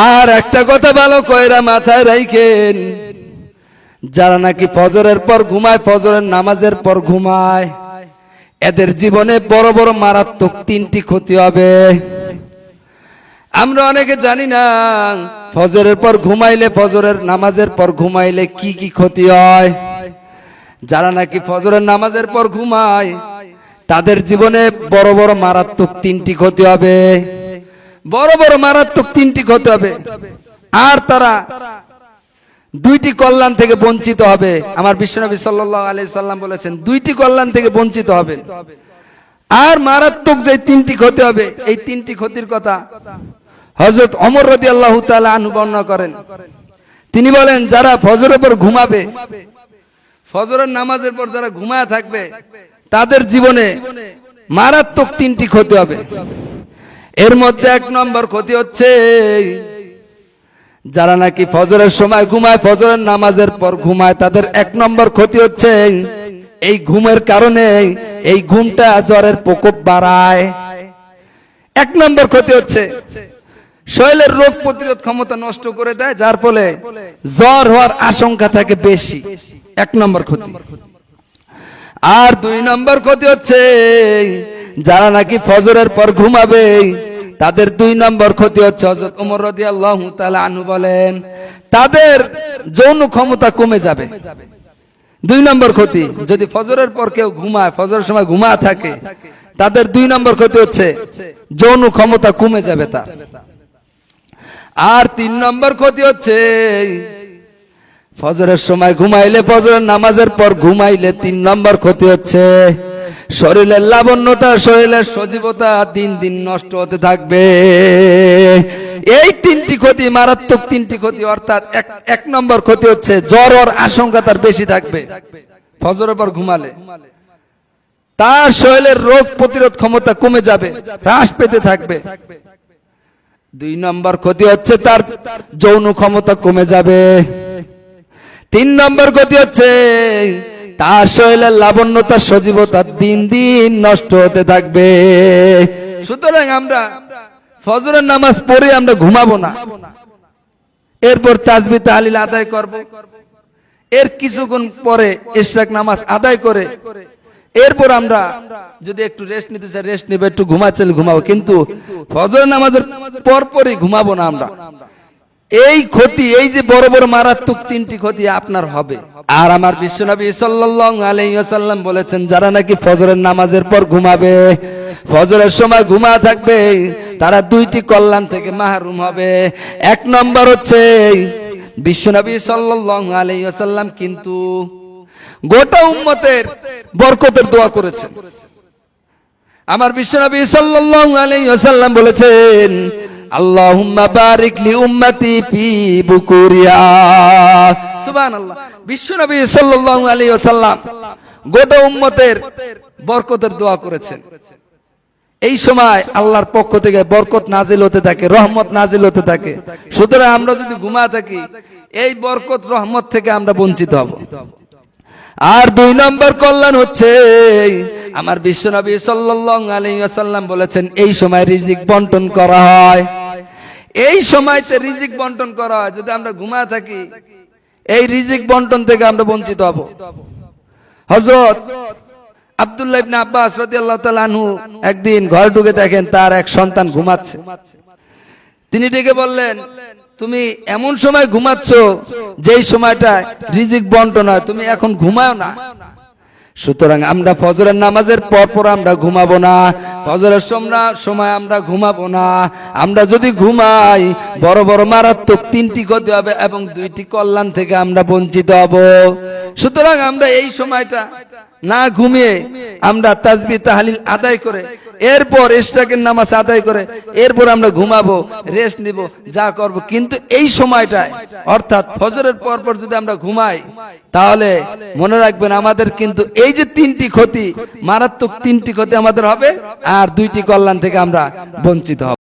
আর একটা কথা ভালো কইরা মাথায় রাখেন, যারা নাকি ফজরের পর ঘুমায়, ফজরের নামাজের পর ঘুমায়, এদের জীবনে বড় বড় মারাত্মক তিনটি ক্ষতি হবে। আমরা অনেকে জানি না ফজরের পর ঘুমাইলে, ফজরের নামাজের পর ঘুমাইলে কি কি ক্ষতি হয়। যারা নাকি ফজরের নামাজের পর ঘুমায়, তাদের জীবনে বড় বড় মারাত্মক তিনটি ক্ষতি হবে, বড় বড় মারাত্মক তিনটি ক্ষতি হবে। আর তারা দুইটি কল্যাণ থেকে বঞ্চিত হবে। আমার বিশ্বনবী সাল্লাল্লাহু আলাইহি সাল্লাম বলেছেন দুইটি কল্যাণ থেকে বঞ্চিত হবে। আর মারাত্মক যে তিনটি ক্ষতি হবে, এই তিনটি ক্ষতির কথা হযরত ওমর রাদিয়াল্লাহু তাআলা আনহু বর্ণনা করেন। তিনি বলেন, যারা ফজরের পর ঘুমাবে, ফজরের নামাজের পর যারা ঘুমায় থাকবে, তাদের জীবনে মারাত্মক তিনটি ক্ষতি হবে। এর মধ্যে এক নম্বর ক্ষতি হচ্ছে, যারা নাকি ফজরের সময় ঘুমায়, ফজরের নামাজের পর ঘুমায়, তাদের এক নম্বর ক্ষতি হচ্ছে এই ঘুমের কারণে এই ঘুমটা জ্বরের প্রকোপ বাড়ায়। এক নম্বর ক্ষতি হচ্ছে শরীরের রোগ প্রতিরোধ ক্ষমতা নষ্ট করে দেয়, যার ফলে জ্বর হওয়ার আশঙ্কা থাকে বেশি। এক নম্বর ক্ষতি। আর দুই নম্বর ক্ষতি হচ্ছে, যারা নাকি ফজরের পর ঘুমাবে, তাদের দুই নম্বর ক্ষতি হচ্ছে, হযরত ওমর রাদিয়াল্লাহু তাআলা আনহু বলেন, তাদের যৌন ক্ষমতা কমে যাবে। দুই নম্বর ক্ষতি, যদি ফজরের পর কেউ ঘুমায়, ফজরের সময় ঘুমায় থাকে, তাদের দুই নম্বর ক্ষতি হচ্ছে যৌন ক্ষমতা কমে যাবে তার। আর তিন নম্বর ক্ষতি হচ্ছে, ফজরের সময় ঘুমাইলে, ফজরের নামাজের পর ঘুমাইলে তিন নম্বর ক্ষতি হচ্ছে শরীরের লাবণ্যতা, শরীরের সজীবতা দিন দিন নষ্ট হতে থাকবে। এই তিনটি ক্ষতি মারাত্মক তিনটি ক্ষতি। অর্থাৎ এক নম্বর ক্ষতি হচ্ছে জ্বর হওয়ার আশঙ্কা তার বেশি থাকবে ফজরের পর ঘুমালে, তার শরীরের রোগ প্রতিরোধ ক্ষমতা কমে যাবে, হ্রাস পেতে থাকবে। দুই নম্বর ক্ষতি হচ্ছে তার যৌন ক্ষমতা কমে যাবে। তিন নম্বর ক্ষতি হচ্ছে তার শরীরের লাবণ্যতা, সজীবতা দিন দিন নষ্ট হতে থাকবে। সুতরাং আমরা ফজরের নামাজ পড়ে আমরা ঘুমাবো না, এরপর তাসবিহ তাহলিল আদায় করব, এর কিছুক্ষণ পরে ইশরাক নামাজ আদায় করে এরপর আমরা যদি একটু রেস্ট নিতে চাই রেস্ট নেব, একটু ঘুমাচ্ছে ঘুমাবো, কিন্তু ফজরের নামাজের পরপরই ঘুমাবো না আমরা। এই ক্ষতি, এই যে বড় বড় মারাত্মক তিনটি ক্ষতি আপনার হবে। আর আমার বিশ্বনবী সাল্লাল্লাহু আলাইহি ওয়াসাল্লাম বলেছেন, যারা নাকি ফজরের নামাজের পর ঘুমাবে, ফজরের সময় ঘুমা থাকবে, তারা দুইটি কল্যাণ থেকে মাহরুম হবে। এক নম্বর হচ্ছে, বিশ্বনবী সাল্লাল্লাহু আলাইহি ওয়াসাল্লাম কিন্তু গোটা উম্মতের বরকতের দোয়া করেছেন। আমার বিশ্বনবী সাল্লাল্লাহু আলাইহি ওয়াসাল্লাম বলেছেন, আল্লাহুম্মা বারিক লি উম্মতি ফি বুকুরিয়া। সুবহানাল্লাহ। বিশ্বনবী সাল্লাল্লাহু আলাইহি ওয়াসাল্লাম গোটা উম্মতের বরকতের দোয়া করেছেন। এই সময় আল্লাহর পক্ষ থেকে বরকত নাজিল হতে থাকে, রহমত নাজিল হতে থাকে। সুতরাং আমরা যদি ঘুমা থাকি, এই বরকত রহমত থেকে আমরা বঞ্চিত হব। আর দুই নম্বর কল্যাণ হচ্ছে, আমার বিশ্বনবী সাল্লাল্লাহু আলাইহি ওয়াসাল্লাম বলেছেন, এই সময় রিজিক বন্টন করা হয়। এই সময়তে রিজিক বন্টন করা হয়। যদি আমরা ঘুমায় থাকি, এই রিজিক বন্টন থেকে আমরা বঞ্চিত হব। হযরত আব্দুল্লাহ ইবনে আব্বাস রাদিয়াল্লাহু তাআলা আনহু একদিন ঘরে ঢুকে দেখেন তার এক সন্তান ঘুমাচ্ছে। তিনি ডেকে বললেন, তুমি এমন সময় ঘুমাচ্ছ যেই সময়টা রিজিক বন্টন হয়, তুমি এখন ঘুমাও না। সুতরাং আমরা ফজরের নামাজের পর আমরা ঘুমাবো না, ফজরের সময় আমরা ঘুমাবো না। আমরা যদি ঘুমাই, বড় বড় মারাত্মক তিনটি ক্ষতি হবে এবং দুইটি কল্যাণ থেকে আমরা বঞ্চিত হব। সুতরাং আমরা এই সময়টা না ঘুমিয়ে আমরা তাসবিহ তাহলিল আদায় করে এরপর ইশরাকের নামাজ আদায় করে এরপর আমরা ঘুমাবো, রেস্ট নিব, যা করব। কিন্তু এই সময়টায় অর্থাৎ ফজরের পর যদি আমরা ঘুমাই, তাহলে মনে রাখবেন আমাদের কিন্তু এই যে তিনটি ক্ষতি, মারাত্মক তিনটি ক্ষতি আমাদের হবে, আর দুইটি কল্যাণ থেকে আমরা বঞ্চিত হব।